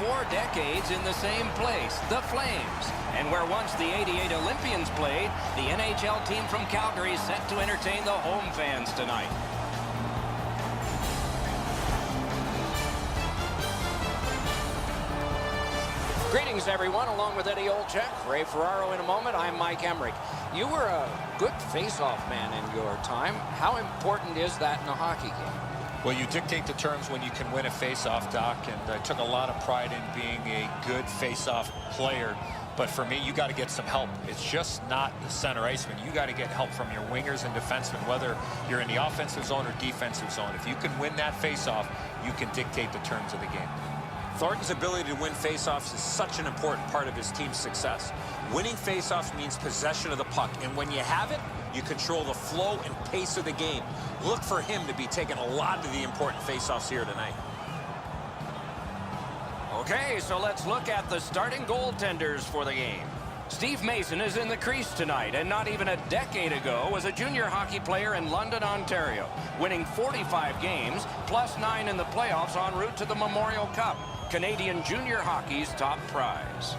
4 decades in the same place, the Flames. And where once the '88 Olympians played, the NHL team from Calgary is set to entertain the home fans tonight. Greetings, everyone. Along with Eddie Olczyk, Ray Ferraro in a moment. I'm Mike Emmerich. You were a good face-off man in your time. How important is that in a hockey game? Well, you dictate the terms when you can win a face-off, Doc, and I took a lot of pride in being a good face-off player. But for me, you got to get some help. It's just not the center iceman. You got to get help from your wingers and defensemen, whether you're in the offensive zone or defensive zone. If you can win that face-off, you can dictate the terms of the game. Thornton's ability to win faceoffs is such an important part of his team's success. Winning faceoffs means possession of the puck, and when you have it, you control the flow and pace of the game. Look for him to be taking a lot of the important faceoffs here tonight. Okay, so let's look at the starting goaltenders for the game. Steve Mason is in the crease tonight, and not even a decade ago was a junior hockey player in London, Ontario, winning 45 games, plus 9 in the playoffs en route to the Memorial Cup, Canadian junior hockey's top prize.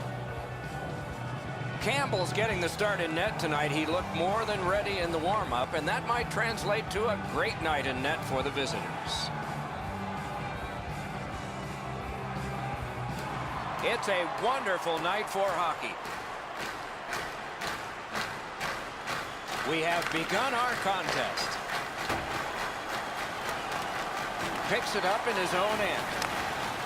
Campbell's getting the start in net tonight. He looked more than ready in the warm-up, and that might translate to a great night in net for the visitors. It's a wonderful night for hockey. We have begun our contest. Picks it up in his own end.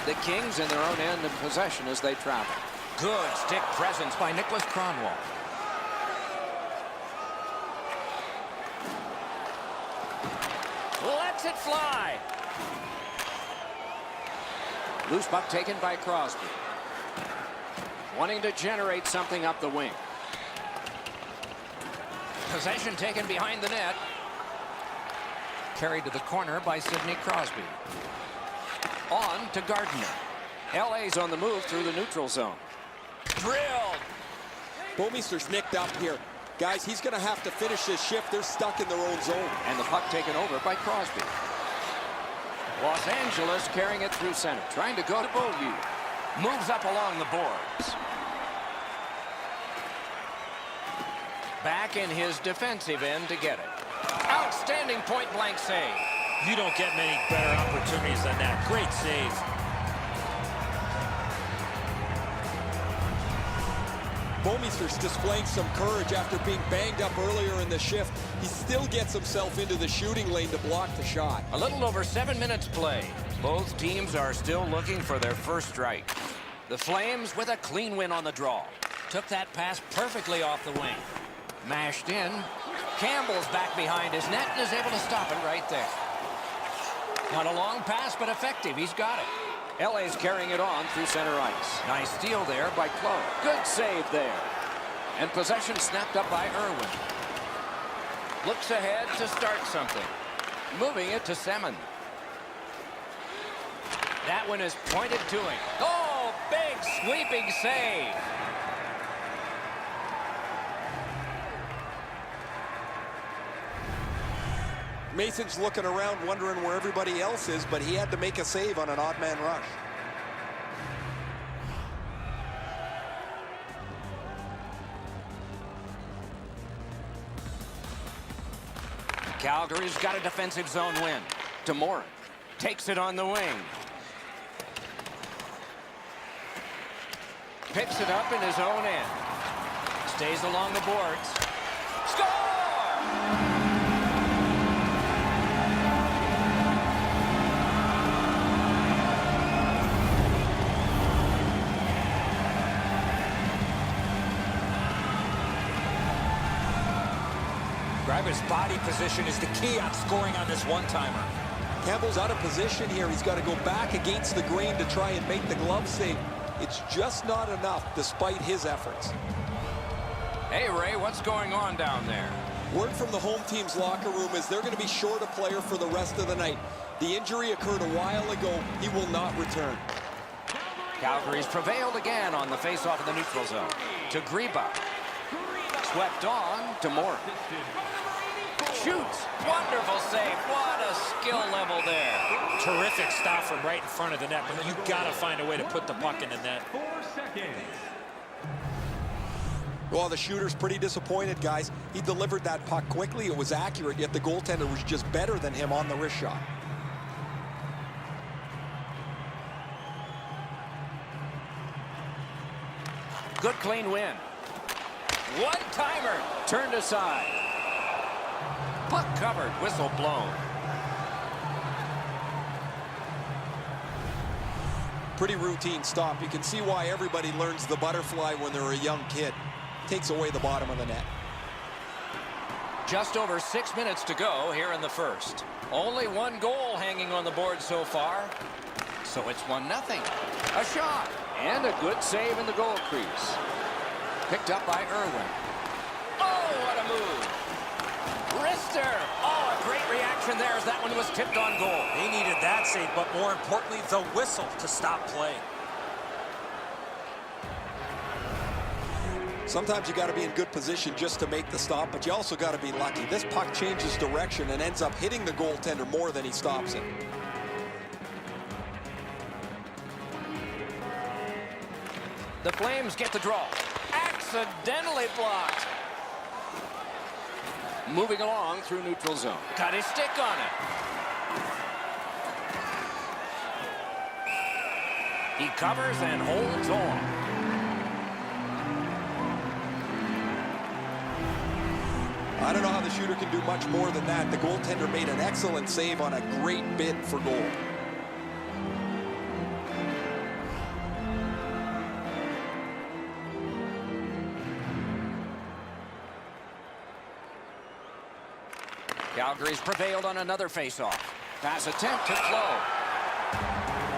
The Kings in their own end of possession as they travel. Good stick presence by Nicholas Cronwall. Lets it fly. Loose puck taken by Crosby. Wanting to generate something up the wing. Possession taken behind the net. Carried to the corner by Sidney Crosby. On to Gardner. LA's on the move through the neutral zone. Drilled. Bouwmeester's nicked up here. Guys, he's going to have to finish this shift. They're stuck in their own zone. And the puck taken over by Crosby. Los Angeles carrying it through center. Trying to go to Beaulieu. Moves up along the boards. Back in his defensive end to get it. Outstanding point-blank save. You don't get many better opportunities than that. Great save. Bouwmeester's displaying some courage after being banged up earlier in the shift. He still gets himself into the shooting lane to block the shot. A little over 7 minutes play. Both teams are still looking for their first strike. The Flames with a clean win on the draw. Took that pass perfectly off the wing. Mashed in. Campbell's back behind his net and is able to stop it right there. Not a long pass, but effective. He's got it. LA's carrying it on through center ice. Nice steal there by Chloe. Good save there. And possession snapped up by Irwin. Looks ahead to start something. Moving it to Semin. That one is pointed to him. Oh, big sweeping save. Mason's looking around wondering where everybody else is, but he had to make a save on an odd man rush. Calgary's got a defensive zone win. DeMorin Takes it on the wing. Picks it up in his own end. Stays along the boards. Score! Greiber's body position is the key on scoring on this one-timer. Campbell's out of position here. He's got to go back against the grain to try and make the glove save. It's just not enough despite his efforts. Hey, Ray, what's going on down there? Word from the home team's locker room is they're going to be short a player for the rest of the night. The injury occurred a while ago. He will not return. Calgary's prevailed again on the faceoff in the neutral zone. To Greba. Swept on to Moore. shoots. Wonderful save. What a skill level there. Terrific stop from right in front of the net, but you got to find a way to put the puck in the net. 4 seconds. Well, the shooter's pretty disappointed, guys. He delivered that puck quickly. It was accurate, yet the goaltender was just better than him on the wrist shot. Good clean win. One-timer. Turned aside. Puck covered. Whistle blown. Pretty routine stop. You can see why everybody learns the butterfly when they're a young kid. Takes away the bottom of the net. Just over 6 minutes to go here in the first. Only one goal hanging on the board so far. So it's 1-0. A shot. And a good save in the goal crease. Picked up by Irwin. Oh, what a move. Wrister. Oh, a great reaction there as that one was tipped on goal. They needed that save, but more importantly, the whistle to stop play. Sometimes you got to be in good position just to make the stop, but you also got to be lucky. This puck changes direction and ends up hitting the goaltender more than he stops it. The Flames get the draw. Accidentally blocked. Moving along through neutral zone. Got his stick on it. He covers and holds on. I don't know how the shooter can do much more than that. The goaltender made an excellent save on a great bid for goal. Calgary's prevailed on another faceoff. Pass attempt to Flo.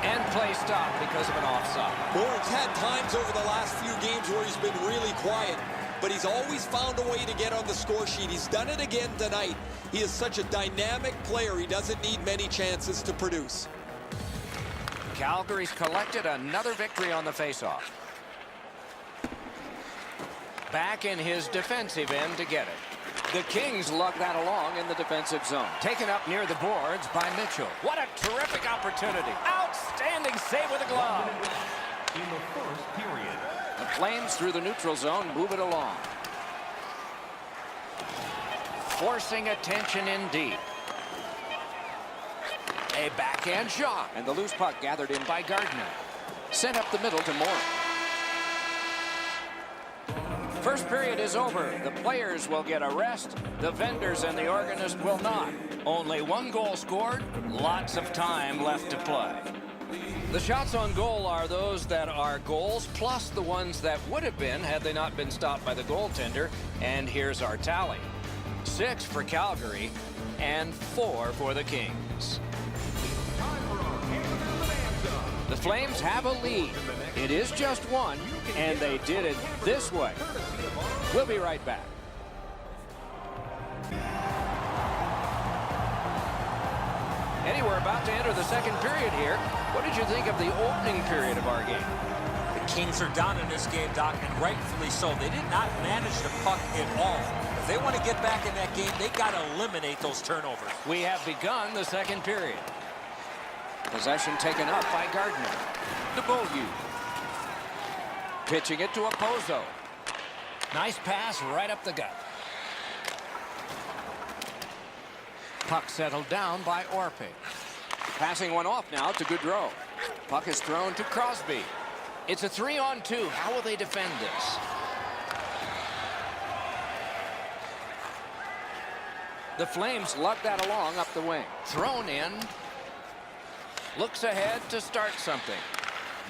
And play stopped because of an offside. Bourne's had times over the last few games where he's been really quiet, but he's always found a way to get on the score sheet. He's done it again tonight. He is such a dynamic player. He doesn't need many chances to produce. Calgary's collected another victory on the faceoff. Back in his defensive end to get it. The Kings lug that along in the defensive zone. Taken up near the boards by Mitchell. What a terrific opportunity. Outstanding save with a glove. In the first period. The Flames through the neutral zone move it along. Forcing attention indeed. A backhand shot. And the loose puck gathered in by Gardner. Sent up the middle to Moore. First period is over. The players will get a rest. The vendors and the organist will not. Only one goal scored. Lots of time left to play. The shots on goal are those that are goals, plus the ones that would have been had they not been stopped by the goaltender. And here's our tally. 6 for Calgary and 4 for the Kings. The Flames have a lead. It is just one, and they did it this way. We'll be right back. Eddie, we're about to enter the second period here. What did you think of the opening period of our game? The Kings are down in this game, Doc, and rightfully so. They did not manage the puck at all. If they want to get back in that game, they got to eliminate those turnovers. We have begun the second period. Possession taken up by Gardner. To Beaulieu. Pitching it to Opozo. Nice pass right up the gut. Puck settled down by Orpik. Passing one off now to Gaudreau. Puck is thrown to Crosby. It's a 3-on-2. How will they defend this? The Flames lug that along up the wing. Thrown in. Looks ahead to start something.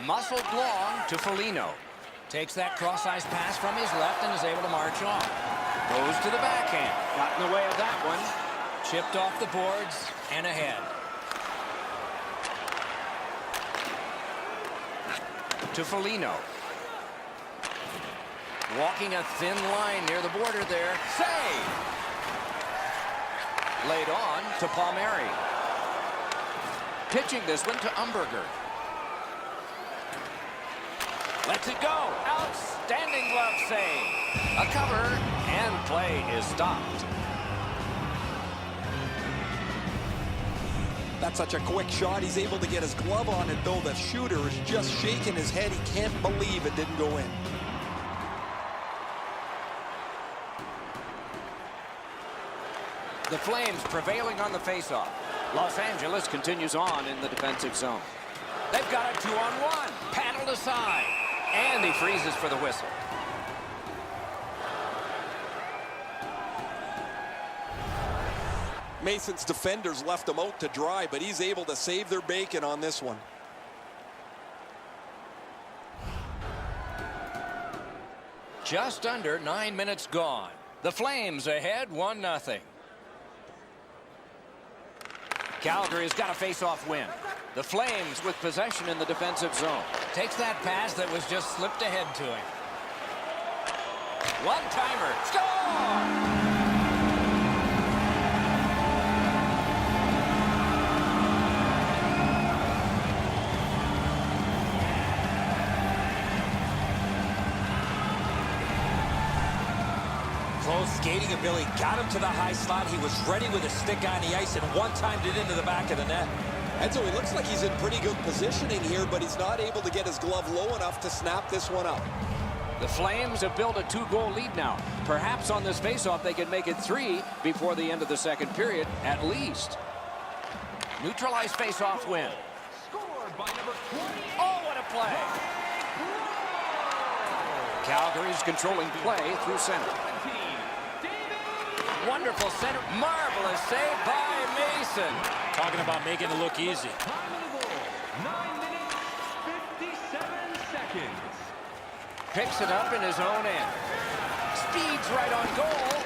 Muscled long to Foligno. Takes that cross-ice pass from his left and is able to march on. Goes to the backhand. Got in the way of that one. Chipped off the boards and ahead. To Foligno. Walking a thin line near the border there. Save! Laid on to Palmieri. Pitching this one to Umberger. Lets it go. Outstanding glove save. A cover and play is stopped. That's such a quick shot. He's able to get his glove on it, though. The shooter is just shaking his head. He can't believe it didn't go in. The Flames prevailing on the faceoff. Los Angeles continues on in the defensive zone. They've got a 2-on-1. Paddled aside. And he freezes for the whistle. Mason's defenders left him out to dry, but he's able to save their bacon on this one. Just under 9 minutes gone. The Flames ahead 1-0. Calgary's got a face-off win. The Flames with possession in the defensive zone. Takes that pass that was just slipped ahead to him. One-timer. Score! Close skating ability got him to the high slot. He was ready with a stick on the ice and one-timed it into the back of the net. And so he looks like he's in pretty good positioning here, but he's not able to get his glove low enough to snap this one up. The Flames have built a 2-goal lead now. Perhaps on this faceoff they can make it 3 before the end of the second period, at least. Neutralized faceoff win. Scored by number 20. Oh, what a play! Calgary's controlling play through center. Wonderful center. Marvelous save by Mason. Talking about making it look easy. Time of the goal, 9 minutes, 57 seconds. Picks it up in his own end. Speeds right on goal.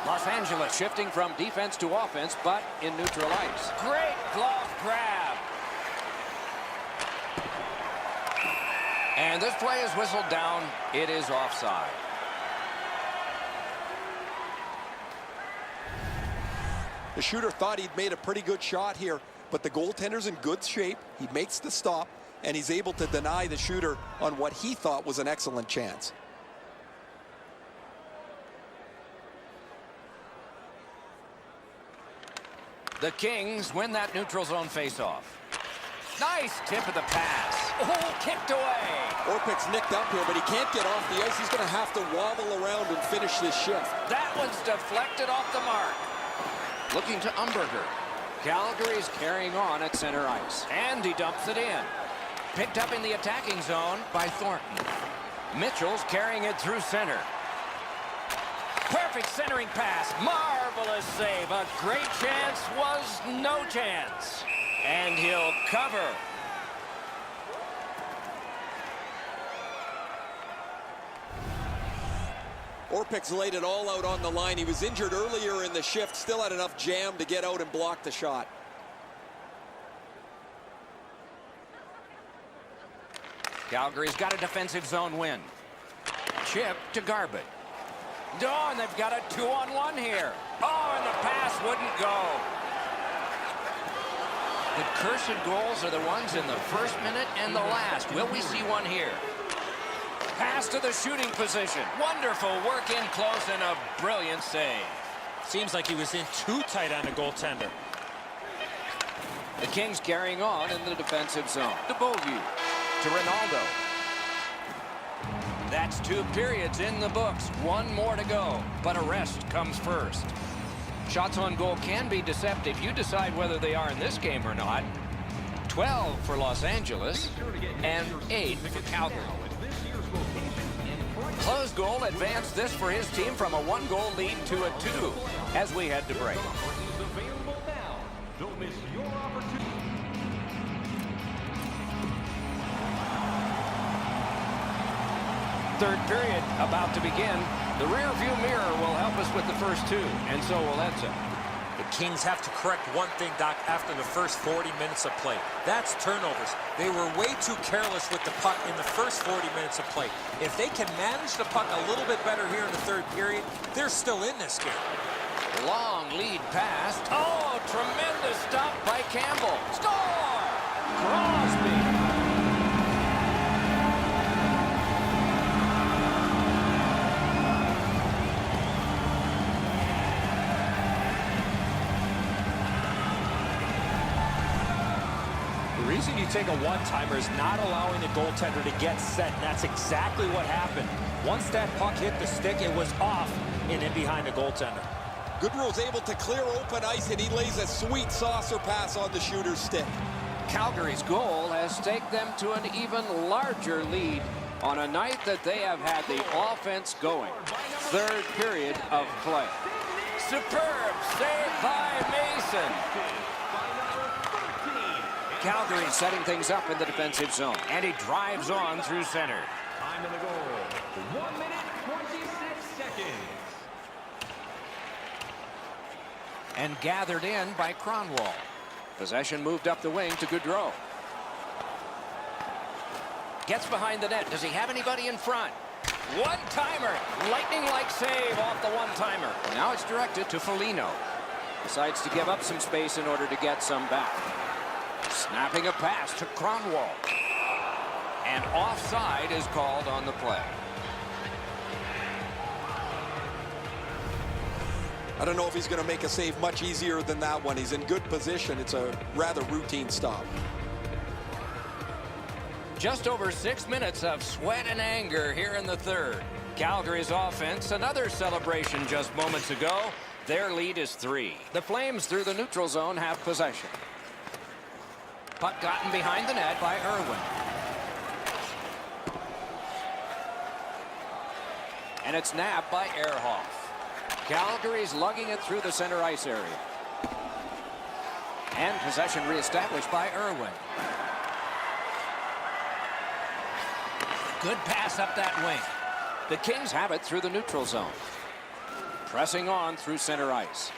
Los Angeles shifting from defense to offense, but in neutral ice. Great glove grab. And this play is whistled down. It is offside. The shooter thought he'd made a pretty good shot here, but the goaltender's in good shape. He makes the stop, and he's able to deny the shooter on what he thought was an excellent chance. The Kings win that neutral zone faceoff. Nice tip of the pass. Oh, kicked away. Orpik's nicked up here, but he can't get off the ice. He's going to have to wobble around and finish this shift. That one's deflected off the mark. Looking to Umberger. Calgary's carrying on at center ice. And he dumps it in. Picked up in the attacking zone by Thornton. Mitchell's carrying it through center. Perfect centering pass. Marvelous save. A great chance was no chance. And he'll cover. Orpik's laid it all out on the line. He was injured earlier in the shift, still had enough jam to get out and block the shot. Calgary's got a defensive zone win. Chip to Garbutt. Oh, and they've got a 2-on-1 here. Oh, and the pass wouldn't go. The cursed goals are the ones in the first minute and the last. Will we see one here? Pass to the shooting position. Wonderful work in close and a brilliant save. Seems like he was in too tight on the goaltender. The Kings carrying on in the defensive zone. To Beaulieu. To Ronaldo. That's 2 periods in the books. 1 more to go, but a rest comes first. Shots on goal can be deceptive. You decide whether they are in this game or not. 12 for Los Angeles and 8 for Calgary. Close goal advanced this for his team from a 1-goal lead to a 2 as we head to break. Available now. Don't miss your opportunity. Third period about to begin. The rear view mirror will help us with the first 2, and so will Edson. The Kings have to correct one thing, Doc, after the first 40 minutes of play. That's turnovers. They were way too careless with the puck in the first 40 minutes of play. If they can manage the puck a little bit better here in the third period, they're still in this game. Long lead pass. Oh, tremendous stop by Campbell. Score! Crosby. reason you take a one-timer is not allowing the goaltender to get set, and that's exactly what happened. Once that puck hit the stick, it was off and in behind the goaltender. Goodrow's able to clear open ice, and he lays a sweet saucer pass on the shooter's stick. Calgary's goal has taken them to an even larger lead on a night that they have had the offense going. Third period of play. Superb save by Mason. Calgary setting things up in the defensive zone. And he drives on through center. Time in the goal. 1 minute, 26 seconds. And gathered in by Cronwall. Possession moved up the wing to Gaudreau. Gets behind the net. Does he have anybody in front? One-timer. Lightning-like save off the one-timer. Now it's directed to Foligno. Decides to give up some space in order to get some back. Snapping a pass to Cronwall. And offside is called on the play. I don't know if he's going to make a save much easier than that one. He's in good position. It's a rather routine stop. Just over 6 minutes of sweat and anger here in the third. Calgary's offense, another celebration just moments ago. Their lead is 3. The Flames through the neutral zone have possession. Puck gotten behind the net by Irwin. And it's nabbed by Ehrhoff. Calgary's lugging it through the center ice area. And possession reestablished by Irwin. Good pass up that wing. The Kings have it through the neutral zone. Pressing on through center ice.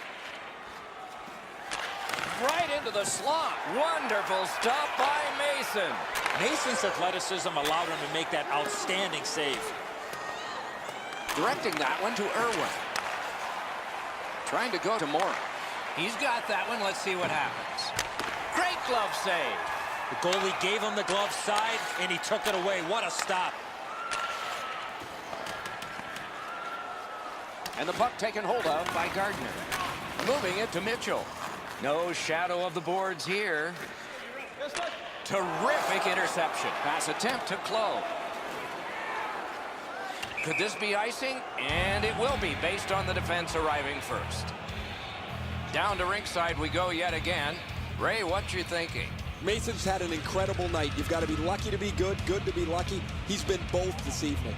Right into the slot. Wonderful stop by Mason. Mason's athleticism allowed him to make that outstanding save. Directing that one to Irwin. Trying to go to Moore. He's got that one. Let's see what happens. Great glove save. The goalie gave him the glove side, and he took it away. What a stop. And the puck taken hold of by Gardner. Moving it to Mitchell. No shadow of the boards here. Terrific interception. Pass attempt to Clowe. Could this be icing? And it will be, based on the defense arriving first. Down to rinkside we go yet again. Ray, what you thinking? Mason's had an incredible night. You've got to be lucky to be good, good to be lucky. He's been both this evening.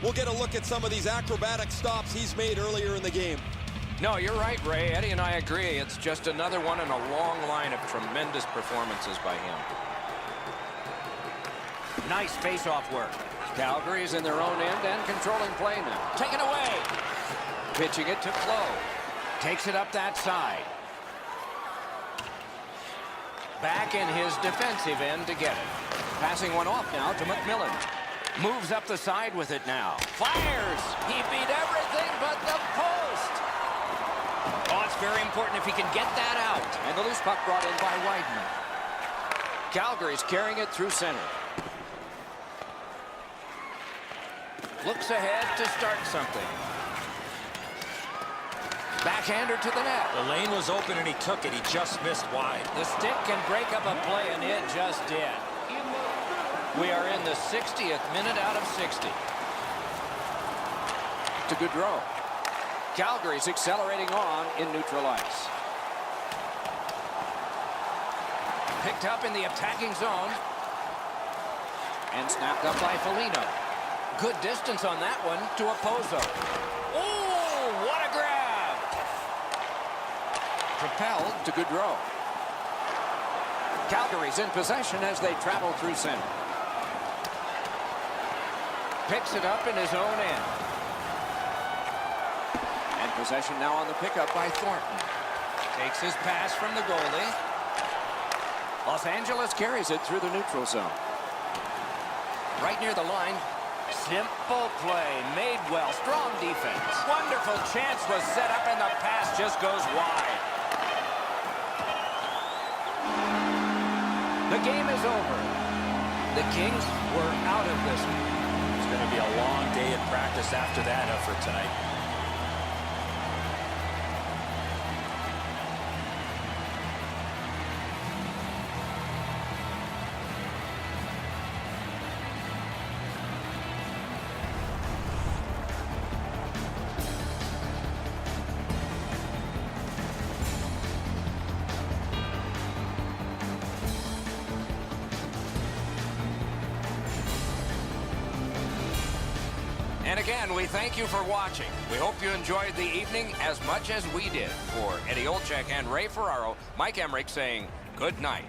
We'll get a look at some of these acrobatic stops he's made earlier in the game. No, you're right, Ray. Eddie and I agree. It's just another one in a long line of tremendous performances by him. Nice face-off work. Calgary's in their own end and controlling play now. Taken away. Pitching it to Clowe. Takes it up that side. Back in his defensive end to get it. Passing one off now to McMillan. Moves up the side with it now. Fires. He beat everything but the post. Oh, it's very important if he can get that out. And the loose puck brought in by Wideman. Calgary's carrying it through center. Looks ahead to start something. Backhander to the net. The lane was open and he took it. He just missed wide. The stick can break up a play, and it just did. We are in the 60th minute out of 60. To Gaudreau. Calgary's accelerating on in neutral ice. Picked up in the attacking zone. And snapped up by Foligno. Good distance on that one to Opposo. Oh, what a grab! Propelled to Gaudreau. Calgary's in possession as they travel through center. Picks it up in his own end. And possession now on the pickup by Thornton. Takes his pass from the goalie. Los Angeles carries it through the neutral zone. Right near the line. Simple play, made well, strong defense. Wonderful chance was set up and the pass just goes wide. The game is over. The Kings were out of this one. It's going to be a long day at practice after that effort tonight. And again, we thank you for watching. We hope you enjoyed the evening as much as we did. For Eddie Olczyk and Ray Ferraro, Mike Emmerich saying good night.